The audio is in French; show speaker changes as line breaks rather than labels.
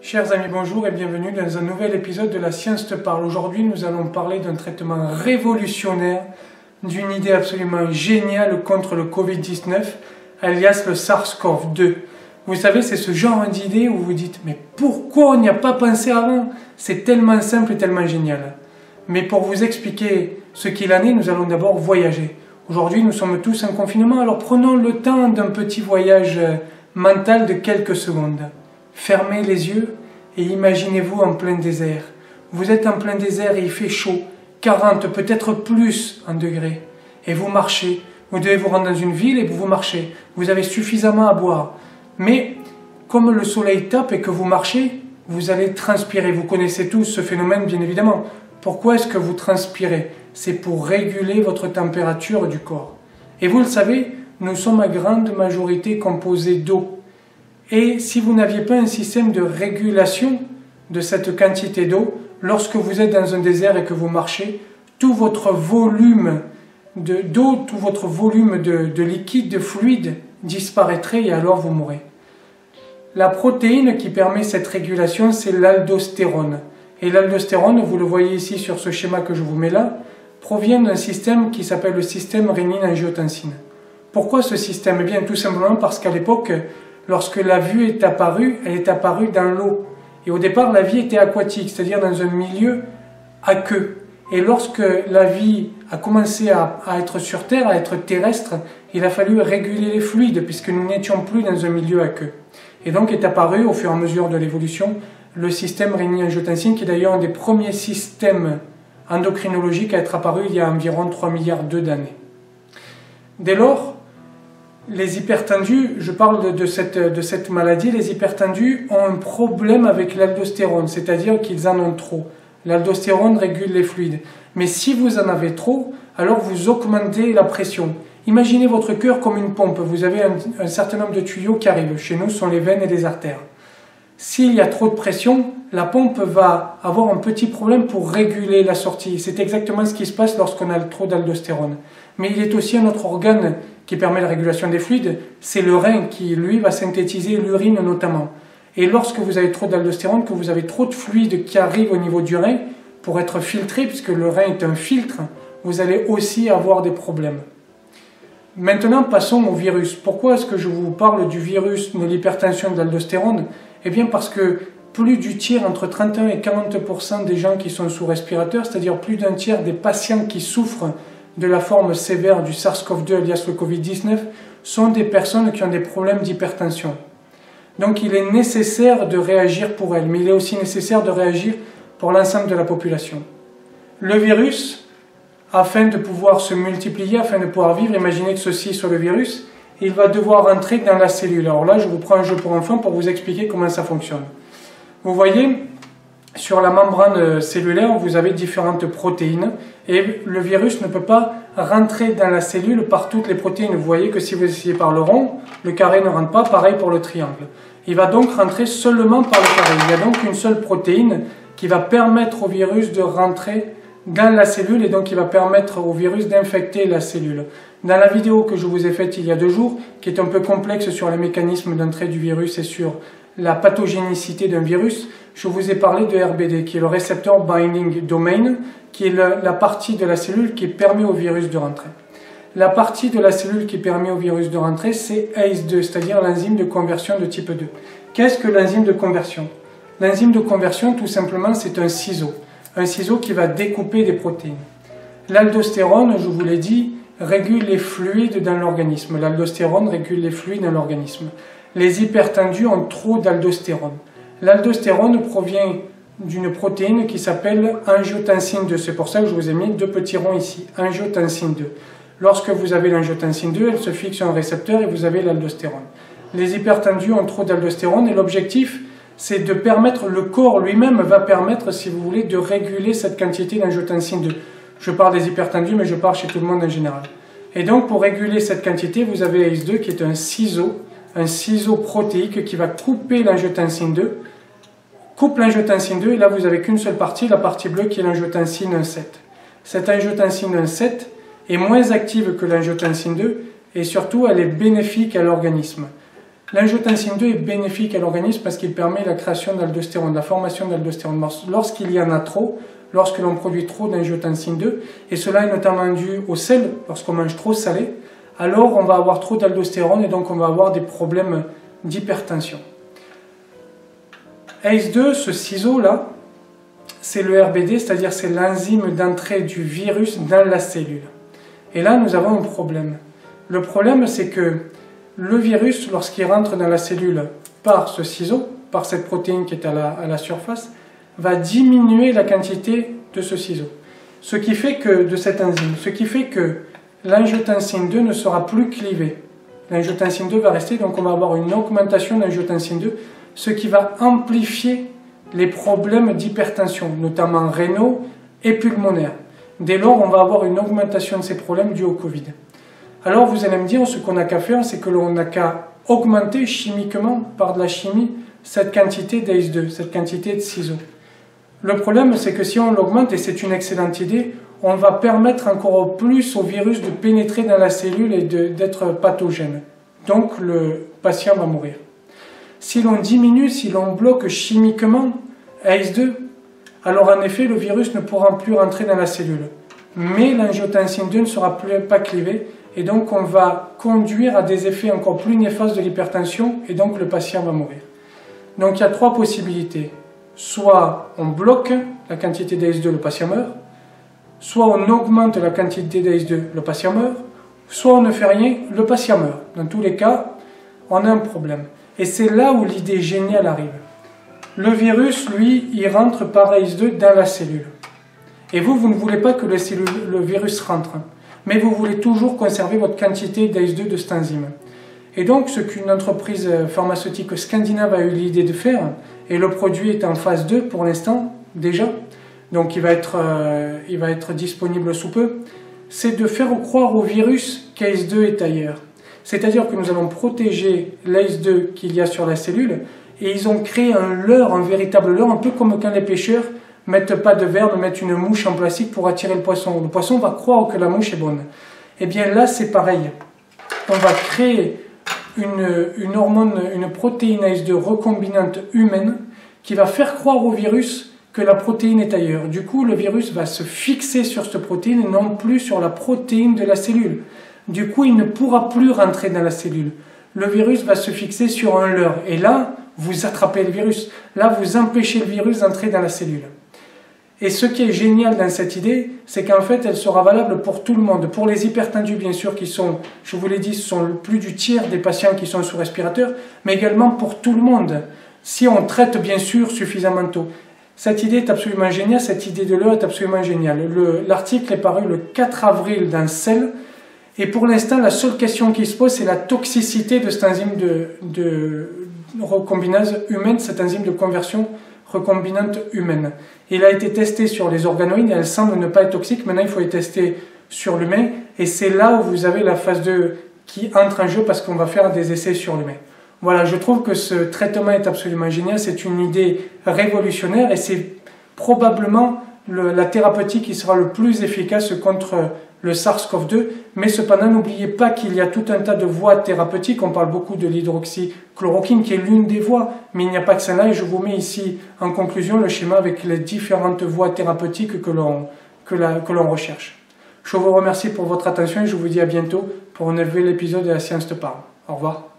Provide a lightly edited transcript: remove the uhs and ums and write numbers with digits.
Chers amis, bonjour et bienvenue dans un nouvel épisode de La Science te parle. Aujourd'hui, nous allons parler d'un traitement révolutionnaire, d'une idée absolument géniale contre le Covid-19, alias le SARS-CoV-2. Vous savez, c'est ce genre d'idée où vous dites « Mais pourquoi on n'y a pas pensé avant ?» C'est tellement simple et tellement génial. Mais pour vous expliquer ce qu'il en est, nous allons d'abord voyager. Aujourd'hui, nous sommes tous en confinement, alors prenons le temps d'un petit voyage mental de quelques secondes. Fermez les yeux et imaginez-vous en plein désert. Vous êtes en plein désert et il fait chaud, 40, peut-être plus en degrés. Et vous marchez. Vous devez vous rendre dans une ville et vous marchez. Vous avez suffisamment à boire. Mais comme le soleil tape et que vous marchez, vous allez transpirer. Vous connaissez tous ce phénomène, bien évidemment. Pourquoi est-ce que vous transpirez? C'est pour réguler votre température du corps. Et vous le savez, nous sommes à grande majorité composés d'eau. Et si vous n'aviez pas un système de régulation de cette quantité d'eau, lorsque vous êtes dans un désert et que vous marchez, tout votre volume d'eau, tout votre volume de liquide, de fluide disparaîtrait et alors vous mourrez. La protéine qui permet cette régulation, c'est l'aldostérone. Et l'aldostérone, vous le voyez ici sur ce schéma que je vous mets là, provient d'un système qui s'appelle le système rénine-angiotensine. Pourquoi ce système? Eh bien, tout simplement parce qu'à l'époque, lorsque la vie est apparue, elle est apparue dans l'eau. Et au départ, la vie était aquatique, c'est-à-dire dans un milieu aqueux. Et lorsque la vie a commencé à être sur Terre, à être terrestre, il a fallu réguler les fluides, puisque nous n'étions plus dans un milieu aqueux. Et donc est apparu, au fur et à mesure de l'évolution, le système rénine-angiotensine, qui est d'ailleurs un des premiers systèmes endocrinologiques à être apparu il y a environ 3 milliards d'années. Dès lors, les hypertendus, je parle de cette maladie, les hypertendus ont un problème avec l'aldostérone, c'est-à-dire qu'ils en ont trop. L'aldostérone régule les fluides. Mais si vous en avez trop, alors vous augmentez la pression. Imaginez votre cœur comme une pompe. Vous avez un certain nombre de tuyaux qui arrivent. Chez nous, ce sont les veines et les artères. S'il y a trop de pression, la pompe va avoir un petit problème pour réguler la sortie. C'est exactement ce qui se passe lorsqu'on a trop d'aldostérone. Mais il est aussi un autre organe qui permet la régulation des fluides, c'est le rein qui, lui, va synthétiser l'urine notamment. Et lorsque vous avez trop d'aldostérone, que vous avez trop de fluide qui arrive au niveau du rein, pour être filtré, puisque le rein est un filtre, vous allez aussi avoir des problèmes. Maintenant, passons au virus. Pourquoi est-ce que je vous parle du virus de l'hypertension de l'aldostérone? Eh bien parce que plus du tiers, entre 31 et 40% des gens qui sont sous respirateur, c'est-à-dire plus d'un tiers des patients qui souffrent de la forme sévère du SARS-CoV-2 alias le Covid-19, sont des personnes qui ont des problèmes d'hypertension. Donc il est nécessaire de réagir pour elles, mais il est aussi nécessaire de réagir pour l'ensemble de la population. Le virus, afin de pouvoir se multiplier, afin de pouvoir vivre, imaginez que ceci soit le virus, il va devoir entrer dans la cellule. Alors là, je vous prends un jeu pour enfants pour vous expliquer comment ça fonctionne. Vous voyez, sur la membrane cellulaire, vous avez différentes protéines et le virus ne peut pas rentrer dans la cellule par toutes les protéines. Vous voyez que si vous essayez par le rond, le carré ne rentre pas, pareil pour le triangle. Il va donc rentrer seulement par le carré. Il y a donc une seule protéine qui va permettre au virus de rentrer dans la cellule et donc il va permettre au virus d'infecter la cellule. Dans la vidéo que je vous ai faite il y a 2 jours, qui est un peu complexe sur les mécanismes d'entrée du virus et sur la pathogénicité d'un virus, je vous ai parlé de RBD, qui est le Receptor Binding Domain, qui est la partie de la cellule qui permet au virus de rentrer. La partie de la cellule qui permet au virus de rentrer, c'est ACE2, c'est-à-dire l'enzyme de conversion de type 2. Qu'est-ce que l'enzyme de conversion? L'enzyme de conversion, tout simplement, c'est un ciseau qui va découper des protéines. L'aldostérone, je vous l'ai dit, régule les fluides dans l'organisme. L'aldostérone régule les fluides dans l'organisme. Les hypertendus ont trop d'aldostérone. L'aldostérone provient d'une protéine qui s'appelle angiotensine 2. C'est pour ça que je vous ai mis 2 petits ronds ici, angiotensine 2. Lorsque vous avez l'angiotensine 2, elle se fixe sur un récepteur et vous avez l'aldostérone. Les hypertendus ont trop d'aldostérone et l'objectif, c'est de permettre, le corps lui-même va permettre, si vous voulez, de réguler cette quantité d'angiotensine 2. Je parle des hypertendus, mais je parle chez tout le monde en général. Et donc, pour réguler cette quantité, vous avez ACE2 qui est un ciseau protéique qui va couper l'angiotensine 2, coupe l'angiotensine 2, et là, vous n'avez qu'une seule partie, la partie bleue qui est l'angiotensine 1,7. Cette angiotensine 1,7 est moins active que l'angiotensine 2, et surtout, elle est bénéfique à l'organisme. L'angiotensine 2 est bénéfique à l'organisme parce qu'il permet la création d'aldostérone, la formation d'aldostérone. Lorsqu'il y en a trop, lorsque l'on produit trop d'angiotensine 2, et cela est notamment dû au sel, lorsqu'on mange trop salé, alors on va avoir trop d'aldostérone et donc on va avoir des problèmes d'hypertension. ACE2, ce ciseau-là, c'est le RBD, c'est-à-dire c'est l'enzyme d'entrée du virus dans la cellule. Et là, nous avons un problème. Le problème, c'est que le virus, lorsqu'il rentre dans la cellule par ce ciseau, par cette protéine qui est à la surface, va diminuer la quantité de ce ciseau. Ce qui fait que, de cette enzyme, ce qui fait que l'angiotensine 2 ne sera plus clivée. L'angiotensine 2 va rester, donc on va avoir une augmentation d'angiotensine 2, ce qui va amplifier les problèmes d'hypertension, notamment rénaux et pulmonaires. Dès lors, on va avoir une augmentation de ces problèmes dus au Covid. Alors vous allez me dire, ce qu'on n'a qu'à faire, c'est que l'on n'a qu'à augmenter chimiquement, par de la chimie, cette quantité d'ACE2, cette quantité de ciseaux. Le problème, c'est que si on l'augmente, et c'est une excellente idée, on va permettre encore plus au virus de pénétrer dans la cellule et d'être pathogène. Donc le patient va mourir. Si l'on diminue, si l'on bloque chimiquement ACE2, alors en effet, le virus ne pourra plus rentrer dans la cellule. Mais l'angiotensine 2 ne sera pas clivée, et donc on va conduire à des effets encore plus néfastes de l'hypertension, et donc le patient va mourir. Donc il y a trois possibilités. Soit on bloque la quantité d'ACE2, le patient meurt, soit on augmente la quantité d'ACE2, le patient meurt, soit on ne fait rien, le patient meurt. Dans tous les cas, on a un problème. Et c'est là où l'idée géniale arrive. Le virus, lui, il rentre par ACE2 dans la cellule. Et vous ne voulez pas que le virus rentre, mais vous voulez toujours conserver votre quantité d'ACE2 de cette enzyme. Et donc, ce qu'une entreprise pharmaceutique scandinave a eu l'idée de faire, et le produit est en phase 2 pour l'instant, déjà, donc il va être disponible sous peu, c'est de faire croire au virus qu'ACE2 est ailleurs. C'est-à-dire que nous allons protéger l'ACE2 qu'il y a sur la cellule, et ils ont créé un leurre, un véritable leurre, un peu comme quand les pêcheurs mettent pas de verre, mettent une mouche en plastique pour attirer le poisson. Le poisson va croire que la mouche est bonne. Et bien là, c'est pareil. On va créer une hormone, une protéine ACE2 recombinante humaine qui va faire croire au virus que la protéine est ailleurs. Du coup, le virus va se fixer sur cette protéine et non plus sur la protéine de la cellule. Du coup, il ne pourra plus rentrer dans la cellule. Le virus va se fixer sur un leurre. Et là, vous attrapez le virus. Là, vous empêchez le virus d'entrer dans la cellule. Et ce qui est génial dans cette idée, c'est qu'en fait, elle sera valable pour tout le monde. Pour les hypertendus, bien sûr, qui sont, je vous l'ai dit, ce sont plus du tiers des patients qui sont sous respirateur, mais également pour tout le monde, si on traite, bien sûr, suffisamment tôt. Cette idée est absolument géniale, cette idée de leurre est absolument géniale. L'article est paru le 4 avril dans Cell, et pour l'instant, la seule question qui se pose, c'est la toxicité de cette enzyme de recombinase humaine, cette enzyme de conversion recombinante humaine. Il a été testé sur les organoïdes et elle semble ne pas être toxique. Maintenant, il faut les tester sur l'humain. Et c'est là où vous avez la phase 2 qui entre en jeu parce qu'on va faire des essais sur l'humain. Voilà, je trouve que ce traitement est absolument génial. C'est une idée révolutionnaire et c'est probablement la thérapeutique qui sera le plus efficace contre le SARS-CoV-2, mais cependant n'oubliez pas qu'il y a tout un tas de voies thérapeutiques, on parle beaucoup de l'hydroxychloroquine qui est l'une des voies, mais il n'y a pas que celle-là et je vous mets ici en conclusion le schéma avec les différentes voies thérapeutiques que l'on recherche. Je vous remercie pour votre attention et je vous dis à bientôt pour un nouvel épisode de La Science te parle. Au revoir.